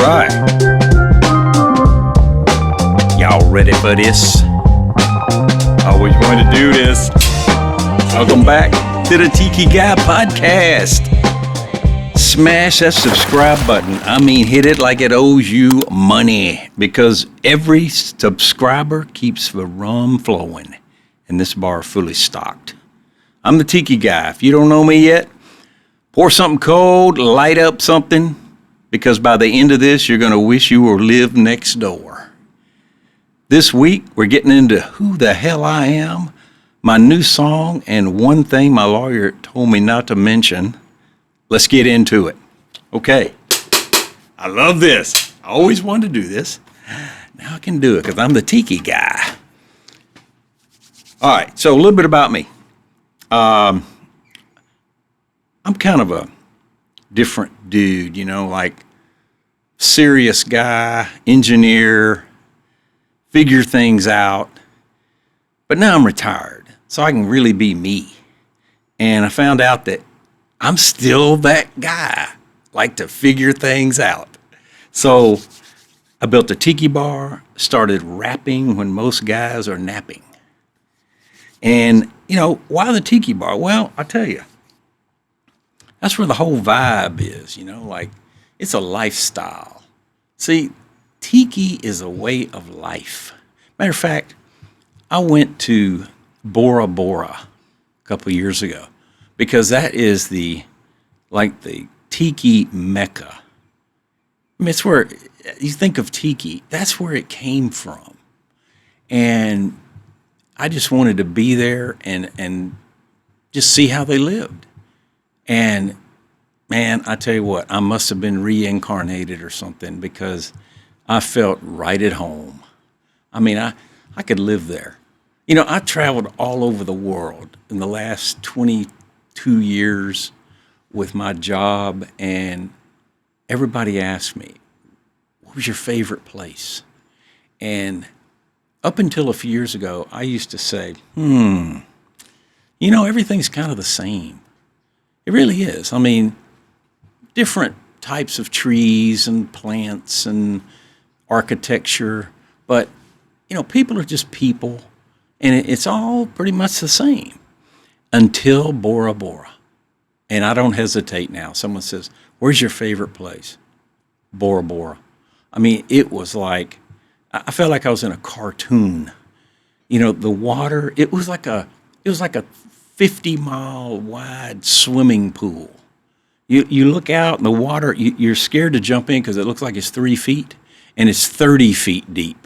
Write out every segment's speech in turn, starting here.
right. Y'all ready for this? Always wanted to do this. Welcome back to the Tiki Guy Podcast. Smash that subscribe button. I mean, hit it like it owes you money, because every subscriber keeps the rum flowing and this bar fully stocked. I'm the Tiki Guy. If you don't know me yet, pour something cold, light up something, because by the end of this, you're going to wish you lived next door. This week, we're getting into Who the Hell I Am, my new song, and one thing my lawyer told me not to mention. Let's get into it. Okay. I love this. I always wanted to do this. Now I can do it because I'm the Tiki Guy. All right. So a little bit about me. I'm kind of a different dude, like serious guy, engineer, figure things out. But now I'm retired, so I can really be me. And I found out that I'm still that guy, like to figure things out. So I built a tiki bar, started rapping when most guys are napping. And, why the tiki bar? Well, I'll tell you, that's where the whole vibe is, like it's a lifestyle. See, tiki is a way of life. Matter of fact, I went to Bora Bora a couple years ago, because that is the tiki mecca. I mean, it's where you think of tiki, that's where it came from. And I just wanted to be there and just see how they lived. And man, I tell you what, I must have been reincarnated or something, because I felt right at home. I mean, I could live there. I traveled all over the world in the last 22 years with my job, and everybody asked me, what was your favorite place? And up until a few years ago, I used to say, everything's kind of the same. It really is. I mean, different types of trees and plants and architecture, but, people are just people, and it's all pretty much the same until Bora Bora. And I don't hesitate now. Someone says, where's your favorite place? Bora Bora. I mean, it was like, I felt like I was in a cartoon. The water, it was like a 50-mile wide swimming pool. You look out in the water, you're scared to jump in because it looks like it's 3 feet, and it's 30 feet deep.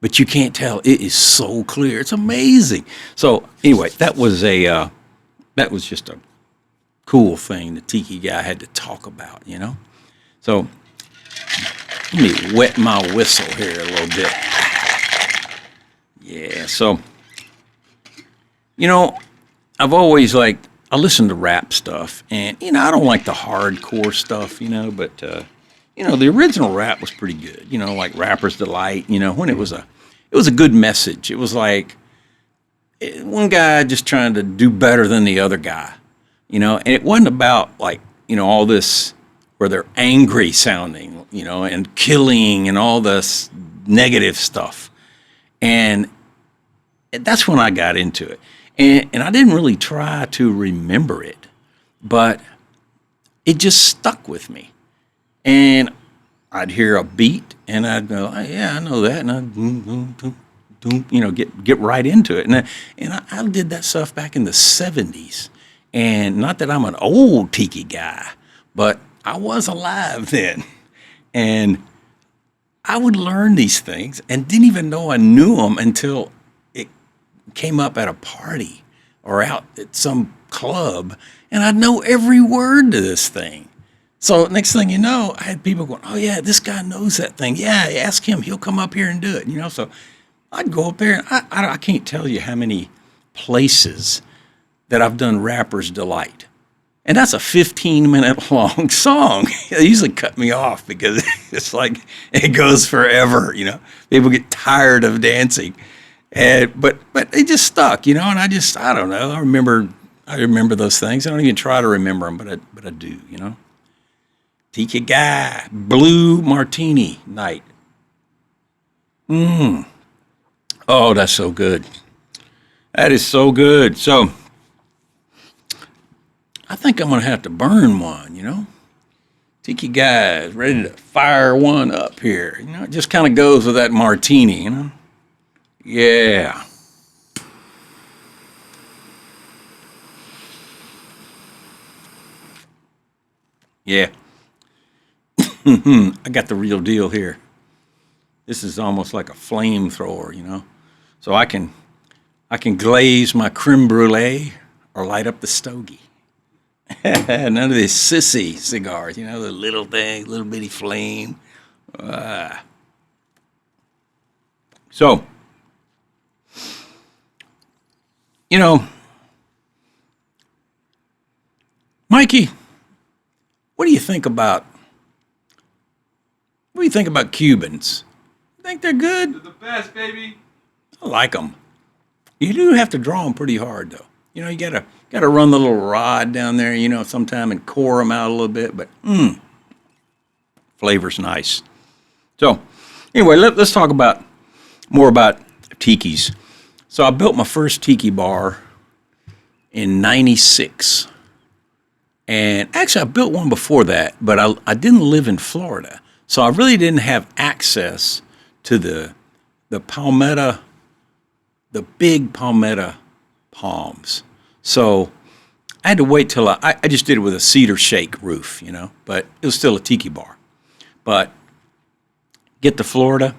But you can't tell. It is so clear. It's amazing. So anyway, that was just a cool thing the Tiki Guy had to talk about, So let me wet my whistle here a little bit. Yeah, so, I've always I listen to rap stuff, and, I don't like the hardcore stuff, but, the original rap was pretty good, like Rapper's Delight, when it was a good message. It was like one guy just trying to do better than the other guy, and it wasn't about all this where they're angry sounding, and killing and all this negative stuff. And that's when I got into it. And I didn't really try to remember it, but it just stuck with me. And I'd hear a beat, and I'd go, oh, yeah, I know that, and I'd get right into it. And I did that stuff back in the 70s. And not that I'm an old tiki guy, but I was alive then. And I would learn these things and didn't even know I knew them until it came up at a party or out at some club, and I'd know every word to this thing. So next thing you know, I had people going, oh, yeah, this guy knows that thing. Yeah, ask him. He'll come up here and do it. So I'd go up there, and I can't tell you how many places that I've done Rapper's Delight. And that's a 15-minute long song. They usually cut me off because it's like it goes forever, People get tired of dancing. But it just stuck, and I don't know. I remember those things. I don't even try to remember them, but I do, Tiki guy, blue martini night. Mmm. Oh, that's so good. That is so good. So I think I'm gonna have to burn one. Tiki guy is ready to fire one up here. It just kind of goes with that martini. Yeah. Yeah. I got the real deal here. This is almost like a flamethrower. So I can glaze my creme brulee or light up the stogie. None of these sissy cigars, the little thing, little bitty flame. So, Mikey, what do you think about Cubans? You think they're good? They're the best, baby. I like them. You do have to draw them pretty hard, though. You gotta run the little rod down there, sometime and core them out a little bit. But flavor's nice. So, anyway, let's talk more about tikis. So I built my first tiki bar in '96, and actually I built one before that, but I didn't live in Florida, so I really didn't have access to the palmetto, the big palmetto palms. So I had to wait till I just did it with a cedar shake roof, but it was still a tiki bar. But get to Florida,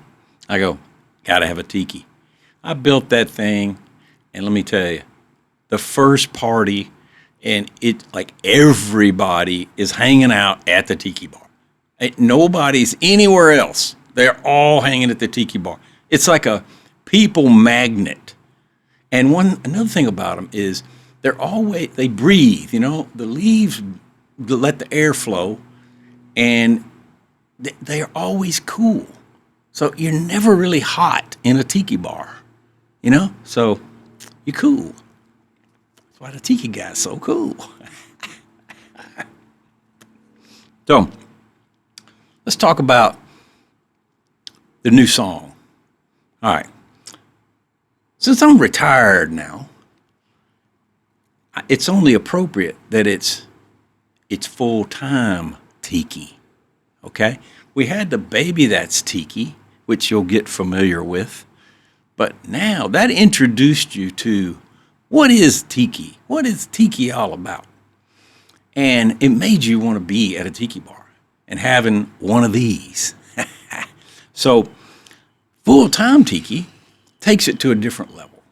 I go, gotta have a tiki. I built that thing, and let me tell you, the first party, and everybody is hanging out at the tiki bar. Nobody's anywhere else. They're all hanging at the tiki bar. It's like a people magnet. And another thing about them is they breathe, the leaves let the air flow, and they're always cool. So you're never really hot in a tiki bar, so you're cool. That's why the tiki guy's so cool. So let's talk about the new song. All right. Since I'm retired now, it's only appropriate that it's full-time tiki, okay? We had the Baby That's Tiki, which you'll get familiar with, but now that introduced you to what is tiki? What is tiki all about? And it made you want to be at a tiki bar and having one of these. So full-time tiki takes it to a different level.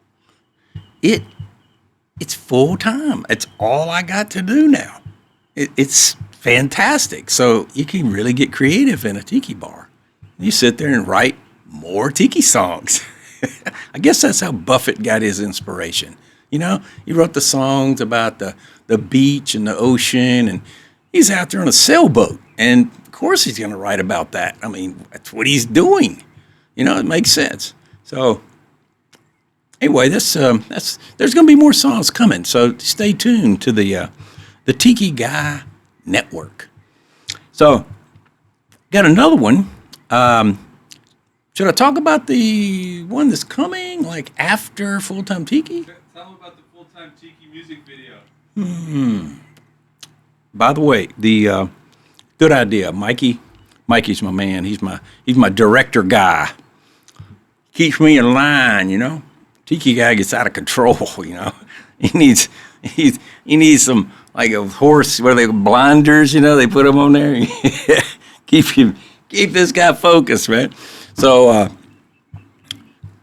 It's full time. It's all I got to do now. It's fantastic. So you can really get creative in a tiki bar. You sit there and write more tiki songs. I guess that's how Buffett got his inspiration. He wrote the songs about the beach and the ocean, and he's out there on a sailboat. And of course he's going to write about that. I mean, that's what he's doing. It makes sense. So anyway, there's going to be more songs coming, so stay tuned to the Tiki Guy Network. So, got another one. Should I talk about the one that's coming, like after Full Time Tiki? Tell them about the full-time Tiki music video. By the way, the good idea, Mikey. Mikey's my man. He's my director guy. Keeps me in line, Tiki guy gets out of control, He needs some, like a horse, what are they, blinders, they put him on there. Keep this guy focused, man. So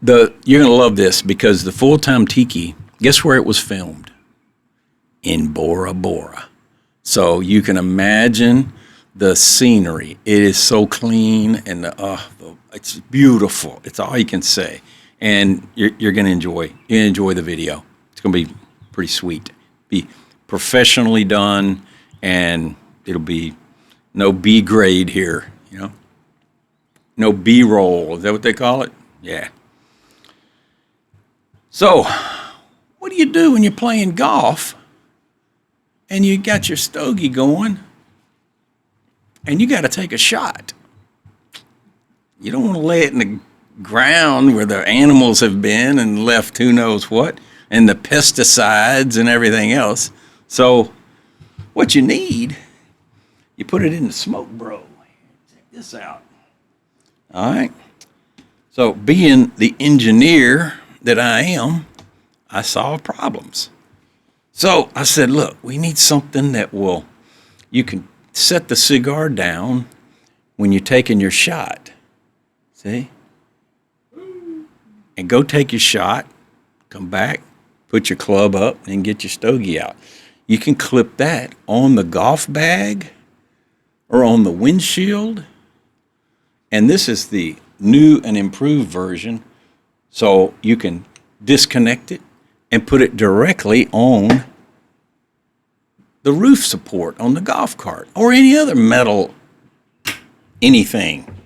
you're gonna love this, because the full-time tiki, guess where it was filmed? In Bora Bora. So you can imagine the scenery. It is so clean, and it's beautiful. It's all you can say. And you're going to enjoy the video. It's going to be pretty sweet. Be professionally done, and it'll be no B grade here, No B-roll. Is that what they call it? Yeah. So, what do you do when you're playing golf and you got your stogie going and you got to take a shot. You don't want to lay it in the ground where the animals have been and left who knows what, and the pesticides and everything else. So what you need, you put it in the smoke, bro. Check this out. All right. So being the engineer that I am, I solve problems. So I said, look, we need something that you can set the cigar down when you're taking your shot. See? And go take your shot, come back, put your club up, and get your stogie out. You can clip that on the golf bag or on the windshield. And this is the new and improved version. So you can disconnect it and put it directly on the roof support on the golf cart or any other metal anything.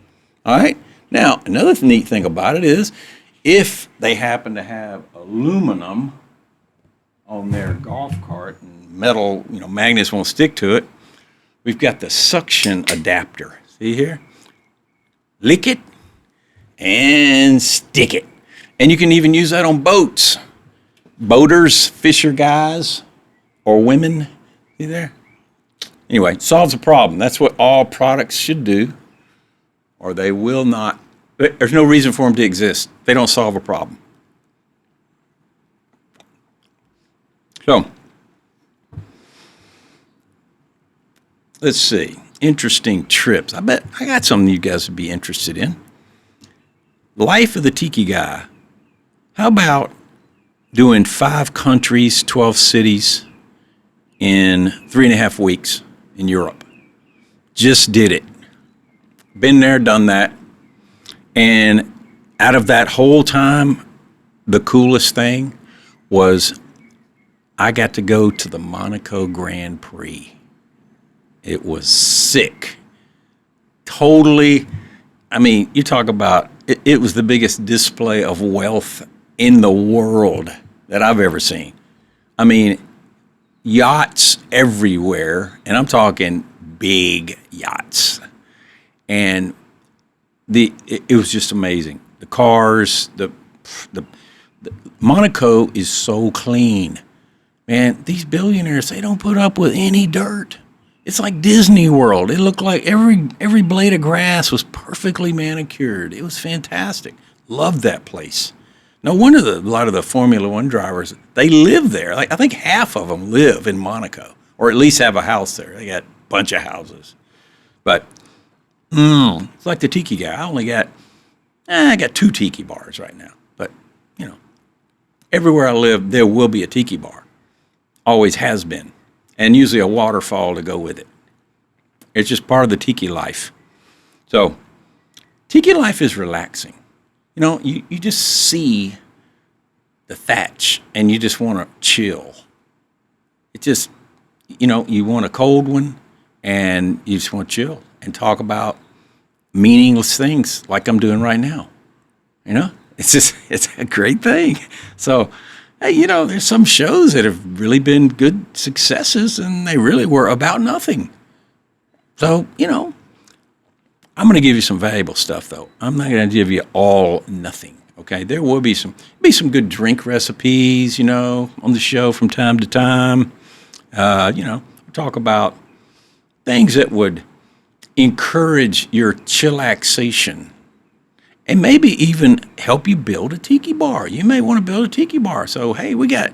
All right? Now, another neat thing about it is if they happen to have aluminum on their golf cart and metal, magnets won't stick to it, we've got the suction adapter. See here? Lick it and stick it. And you can even use that on boats. Boaters, fisher guys, or women. See there? Anyway, solves a problem. That's what all products should do, or they will not. There's no reason for them to exist. They don't solve a problem. So, let's see. Interesting trips. I bet I got something you guys would be interested in. Life of the Tiki guy. How about doing 5 countries, 12 cities in 3.5 weeks in Europe? Just did it. Been there, done that. And out of that whole time, the coolest thing was I got to go to the Monaco Grand Prix. It was sick. Totally, you talk about, it was the biggest display of wealth in the world that I've ever seen. Yachts everywhere, and I'm talking big yachts. And it was just amazing. The cars, the Monaco is so clean. Man, these billionaires, they don't put up with any dirt. It's like Disney World. It looked like every blade of grass was perfectly manicured. It was fantastic. Loved that place. No wonder a lot of the Formula One drivers, they live there. Like, I think half of them live in Monaco, or at least have a house there. They got a bunch of houses. But it's like the Tiki guy. I got 2 Tiki bars right now. But, everywhere I live, there will be a Tiki bar. Always has been. And usually a waterfall to go with it. It's just part of the Tiki life. So, Tiki life is relaxing. You just see the thatch and you just want to chill. It just, you want a cold one and you just want to chill and talk about meaningless things like I'm doing right now. It's a great thing. So, hey, there's some shows that have really been good successes and they really were about nothing. So, I'm going to give you some valuable stuff, though. I'm not going to give you all nothing, okay? There will be some good recipes, on the show from time to time. Talk about things that would encourage your chillaxation and maybe even help you build a Tiki bar. You may want to build a Tiki bar. So, hey, we got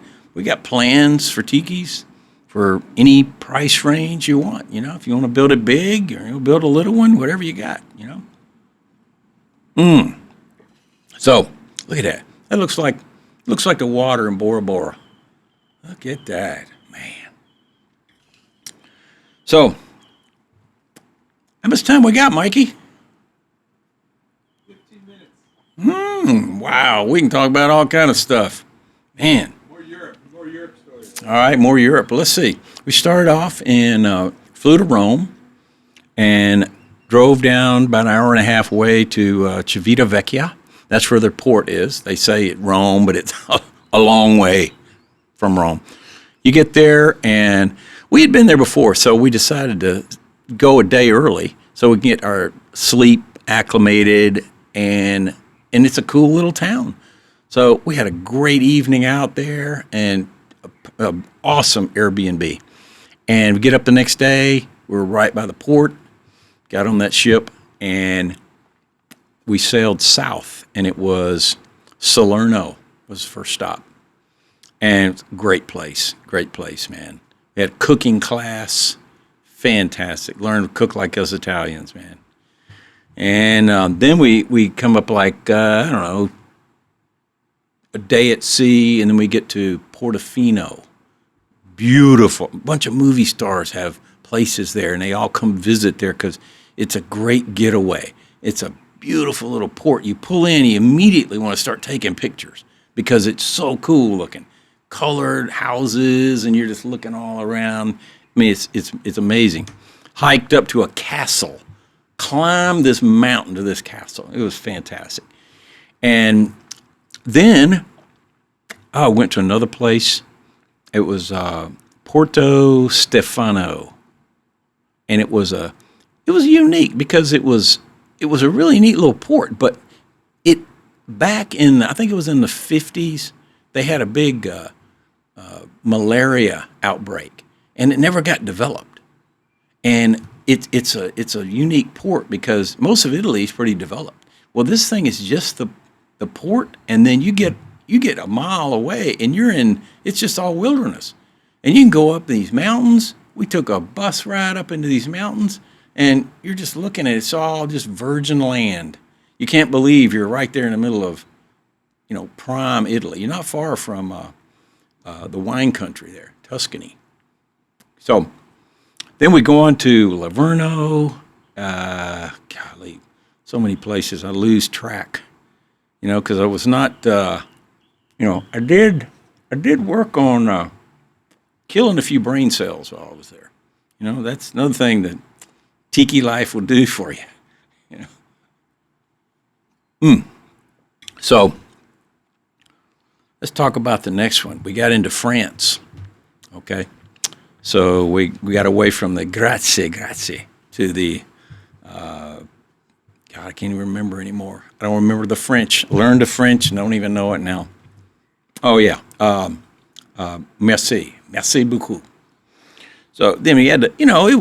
plans for Tikis for any price range you want. If you want to build it big or build a little one, whatever you got, So, look at that. That looks like the water in Bora Bora. Look at that, man. So, how much time we got, Mikey? 15 minutes. Wow, we can talk about all kind of stuff. Man. More Europe stories. All right, more Europe. Let's see. We started off in, flew to Rome and drove down about an hour and a half away to Civitavecchia. That's where their port is. They say it Rome, but it's a long way from Rome. You get there, and we had been there before, so we decided to go a day early so we can get our sleep acclimated, and it's a cool little town. So we had a great evening out there and an awesome Airbnb. And we get up the next day. We're right by the port. Got on that ship and we sailed south. And it was Salerno was the first stop. And great place, man. We had cooking class, fantastic. Learned to cook like us Italians, man. And then we come up like I don't know, a day at sea, and then we get to Portofino. Beautiful. A bunch of movie stars have places there, and they all come visit there because it's a great getaway. It's a beautiful little port. You pull in, you immediately want to start taking pictures because it's so cool looking. Colored houses, and you're just looking all around. I mean, it's amazing. Hiked up to a castle. Climbed this mountain to this castle. It was fantastic. And then I went to another place. It was Porto Stefano, and it was unique because it was a really neat little port. But it back in, I think it was in the 50s, they had a big malaria outbreak, and it never got developed. And it's a unique port because most of Italy is pretty developed. Well, this thing is just the port, and then you get a mile away, and it's just all wilderness. And you can go up these mountains. We took a bus ride up into these mountains, and you're just looking at it. It's all just virgin land. You can't believe you're right there in the middle of, prime Italy. You're not far from the wine country there, Tuscany. So then we go on to Livorno. Golly, so many places. I lose track, because I was not, I did work on killing a few brain cells while I was there. That's another thing that Tiki life will do for you. So let's talk about the next one. We got into France. Okay. So we got away from the grazie to the, God, I can't even remember anymore. I don't remember the French. Learned the French and don't even know it now. Oh, yeah. Merci beaucoup. So then we had to,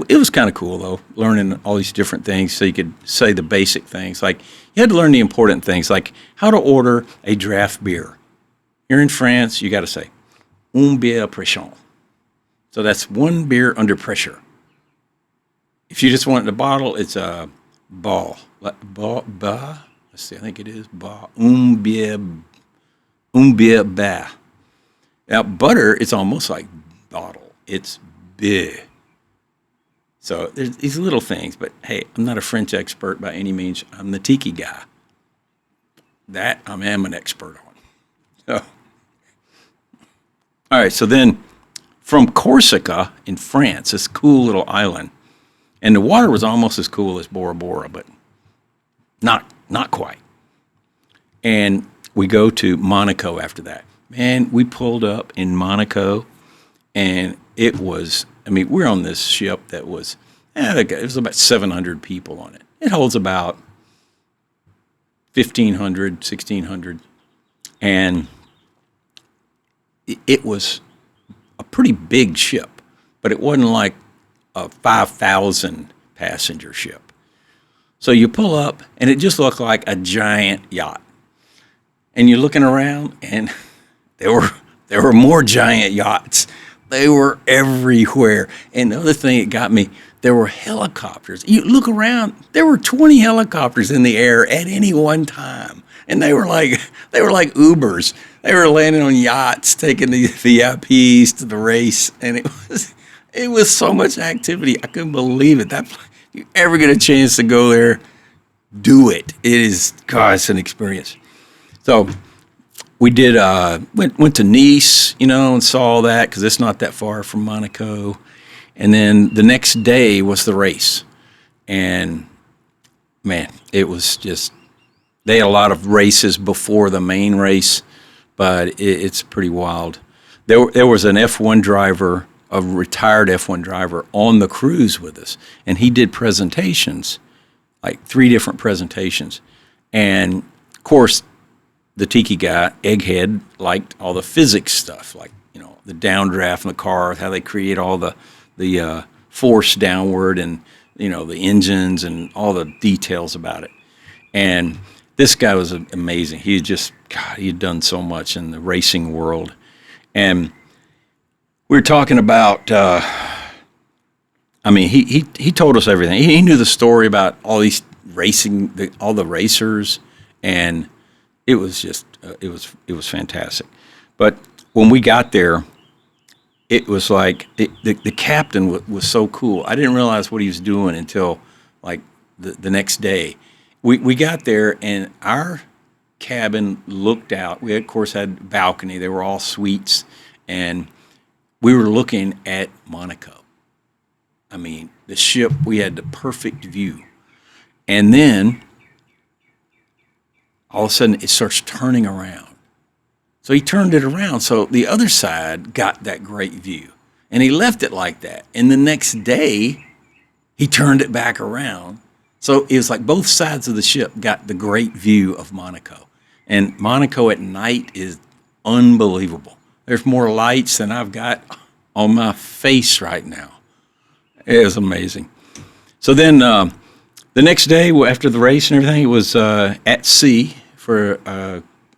it was kind of cool, though, learning all these different things so you could say the basic things. Like, you had to learn the important things, like how to order a draft beer. You're in France, you got to say, un bière pression. So that's one beer under pressure. If you just want the bottle, it's a ball. Let's see, I think it is ball. Un bière bas. Now, butter, it's almost like bottle. It's beer. So there's these little things, but hey, I'm not a French expert by any means. I'm the Tiki guy. That I am an expert on. So, all right, so then from Corsica in France, this cool little island, and the water was almost as cool as Bora Bora, but not quite. And we go to Monaco after that. Man, we pulled up in Monaco, and it was, we're on this ship that was, it was about 700 people on it. It holds about 1,500, 1,600, and it was a pretty big ship, but it wasn't like a 5,000 passenger ship. So you pull up, and it just looked like a giant yacht. And you're looking around, and there were more giant yachts. They were everywhere. And the other thing that got me, there were helicopters. You look around, there were 20 helicopters in the air at any one time. And they were like Ubers. They were landing on yachts, taking the VIPs to the race. And it was so much activity. I couldn't believe it. If you ever get a chance to go there, do it. It's an experience. So we did went to Nice, and saw that because it's not that far from Monaco. And then the next day was the race. And, man, it was just, they had a lot of races before the main race, but it's pretty wild. There was an F1 driver a retired F1 driver on the cruise with us, and he did presentations, like 3 different presentations. And of course, the Tiki guy, Egghead, liked all the physics stuff, like, you know, the downdraft in the car, how they create all the force downward, and, you know, the engines and all the details about it. And this guy was amazing. He had done so much in the racing world. And we were talking about, he told us everything. He knew the story about all these racing, all the racers, and it was just, it was fantastic. But when we got there, it was like the captain was so cool. I didn't realize what he was doing until like the next day. We got there, and our cabin looked out. We, of course, had a balcony. They were all suites, and we were looking at Monaco. I mean, the ship, we had the perfect view. And then, all of a sudden, it starts turning around. So he turned it around, so the other side got that great view. And he left it like that. And the next day, he turned it back around. So it was like both sides of the ship got the great view of Monaco. And Monaco at night is unbelievable. There's more lights than I've got on my face right now. It was amazing. So then the next day, after the race and everything, it was at sea for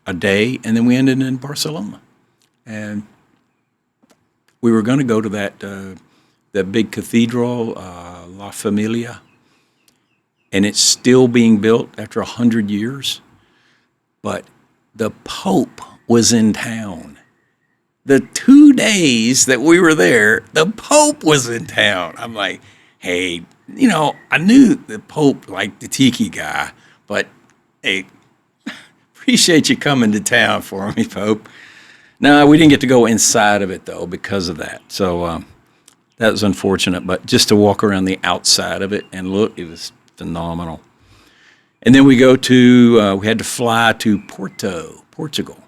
a day, and then we ended in Barcelona. And we were going to go to that big cathedral, La Familia, and it's still being built after 100 years. But the Pope was in town. The 2 days that we were there, the Pope was in town. I'm like, hey, you know, I knew the Pope liked the Tiki guy, but hey, appreciate you coming to town for me, Pope. No, we didn't get to go inside of it, though, because of that. So that was unfortunate. But just to walk around the outside of it and look, it was phenomenal. And then we had to fly to Portugal.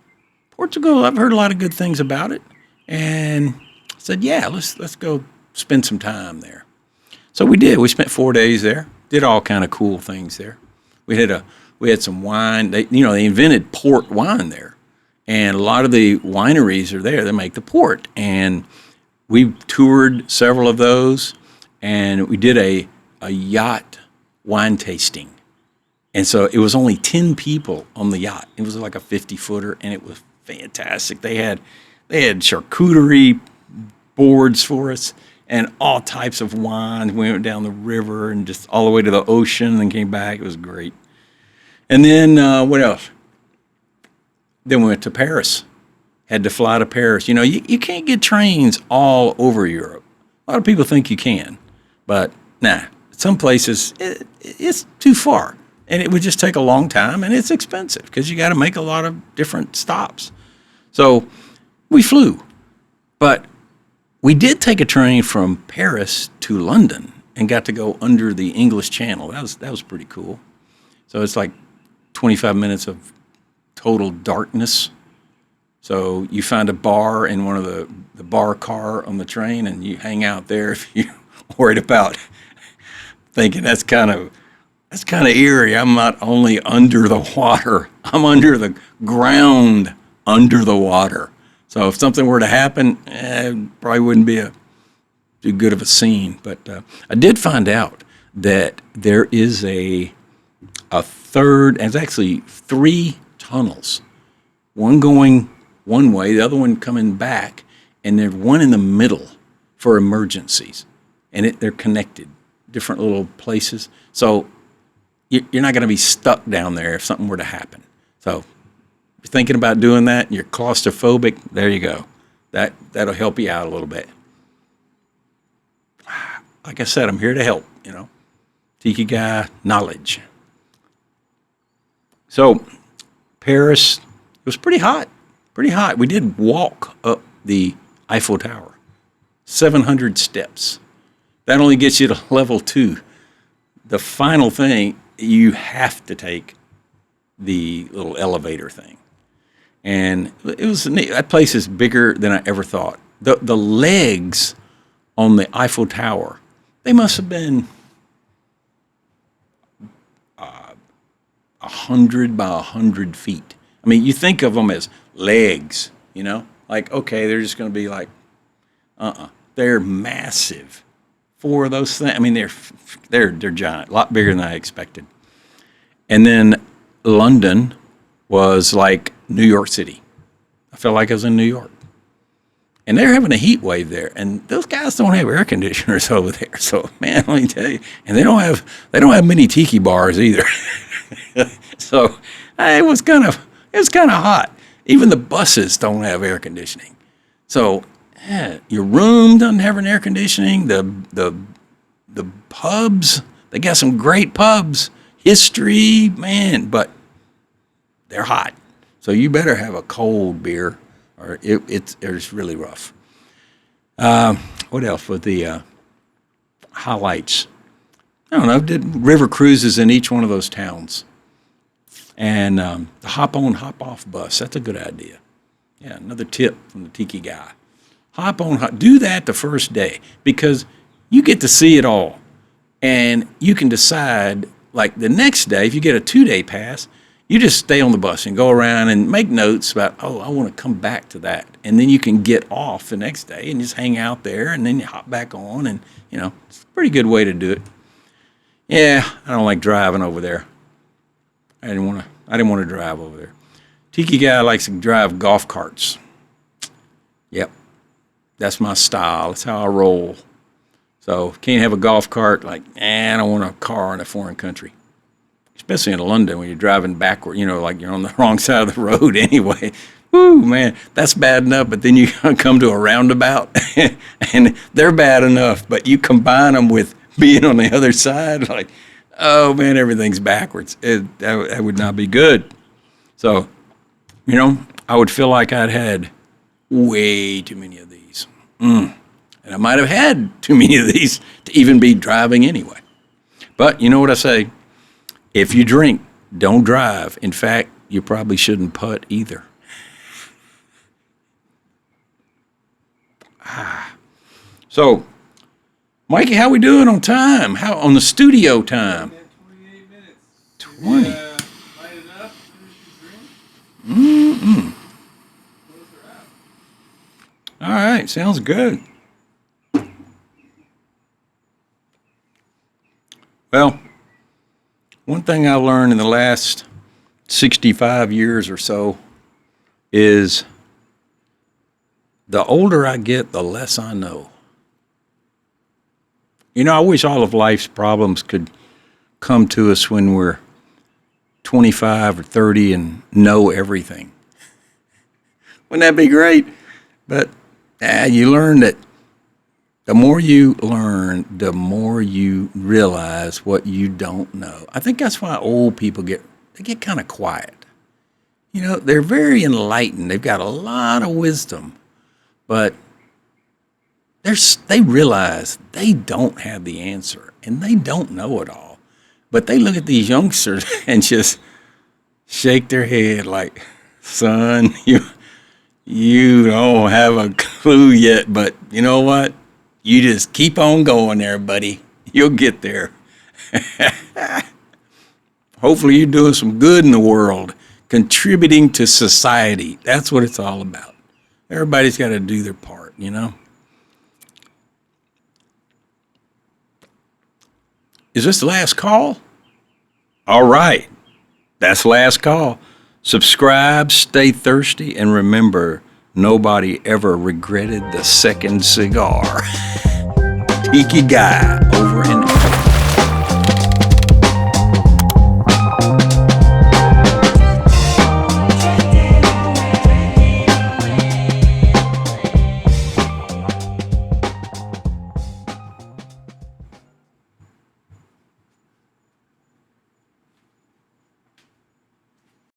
Portugal, I've heard a lot of good things about it. And I said, yeah, let's go spend some time there. So we did. We spent 4 days there. Did all kind of cool things there. We had some wine. They invented port wine there. And a lot of the wineries are there that make the port. And we toured several of those, and we did a yacht wine tasting. And so it was only 10 people on the yacht. It was like a 50-footer, and it was fantastic. They had charcuterie boards for us and all types of wines. We went down the river and just all the way to the ocean and then came back. It was great. And then what else? Then we went to Paris. Had to fly to Paris. You know, you can't get trains all over Europe. A lot of people think you can, but nah. Some places, it's too far. And it would just take a long time, and it's expensive because you got to make a lot of different stops. So we flew. But we did take a train from Paris to London and got to go under the English Channel. That was pretty cool. So it's like 25 minutes of total darkness. So you find a bar in one of the bar car on the train, and you hang out there if you're worried about thinking that's kind of eerie. I'm not only under the water, I'm under the ground under the water. So if something were to happen, it probably wouldn't be too good of a scene. But I did find out that there is a third, and it's actually 3 tunnels, one going one way, the other one coming back, and there's one in the middle for emergencies. And they're connected, different little places. So you're not going to be stuck down there if something were to happen. So if you're thinking about doing that and you're claustrophobic, there you go. That'll help you out a little bit. Like I said, I'm here to help, you know. Tiki guy, knowledge. So Paris, it was pretty hot. Pretty hot. We did walk up the Eiffel Tower, 700 steps. That only gets you to level 2. The final thing, you have to take the little elevator thing. And it was neat. That place is bigger than I ever thought. The legs on the Eiffel Tower. They must have been 100 by 100 feet. I mean, you think of them as legs, you know? Like, okay, they're just going to be like, they're massive. 4 of those things. I mean, they're giant, a lot bigger than I expected. And then London was like New York City. I felt like I was in New York. And they're having a heat wave there, and those guys don't have air conditioners over there. So, man, let me tell you, and they don't have many tiki bars either. So, it was kind of hot. Even the buses don't have air conditioning. So, your room doesn't have an air conditioning. The pubs, they got some great pubs. History, man, but they're hot. So you better have a cold beer, or it's really rough. What else with the highlights? I don't know. Did river cruises in each one of those towns, and the hop on, hop off bus. That's a good idea. Yeah, another tip from the Tiki guy. Hop on, do that the first day because you get to see it all, and you can decide. Like the next day, if you get a 2-day pass, you just stay on the bus and go around and make notes about, I want to come back to that. And then you can get off the next day and just hang out there and then you hop back on. And, it's a pretty good way to do it. Yeah, I don't like driving over there. I didn't want to drive over there. Tiki guy likes to drive golf carts. Yep, that's my style. That's how I roll. So can't have a golf cart like, I don't want a car in a foreign country. Especially in London when you're driving backward, like you're on the wrong side of the road anyway. Woo, man, that's bad enough. But then you come to a roundabout and they're bad enough. But you combine them with being on the other side, like, oh, man, everything's backwards. That would not be good. So, I would feel like I'd had way too many of these. And I might have had too many of these to even be driving anyway. But you know what I say? If you drink, don't drive. In fact, you probably shouldn't putt either. So, Mikey, how we doing on time? How on the studio time? 28 minutes. 20. Light it up, finish your drink. Close her out. All right, sounds good. Well, one thing I learned in the last 65 years or so is the older I get, the less I know. I wish all of life's problems could come to us when we're 25 or 30 and know everything. Wouldn't that be great? But you learn that the more you learn, the more you realize what you don't know. I think that's why old people get kind of quiet. They're very enlightened. They've got a lot of wisdom, but they realize they don't have the answer and they don't know it all. But they look at these youngsters and just shake their head like, son, you don't have a clue yet, but you know what? You just keep on going there, buddy. You'll get there. Hopefully you're doing some good in the world, contributing to society. That's what it's all about. Everybody's got to do their part, Is this the last call? All right. That's last call. Subscribe, stay thirsty, and remember, nobody ever regretted the second cigar. Tiki guy, over and out.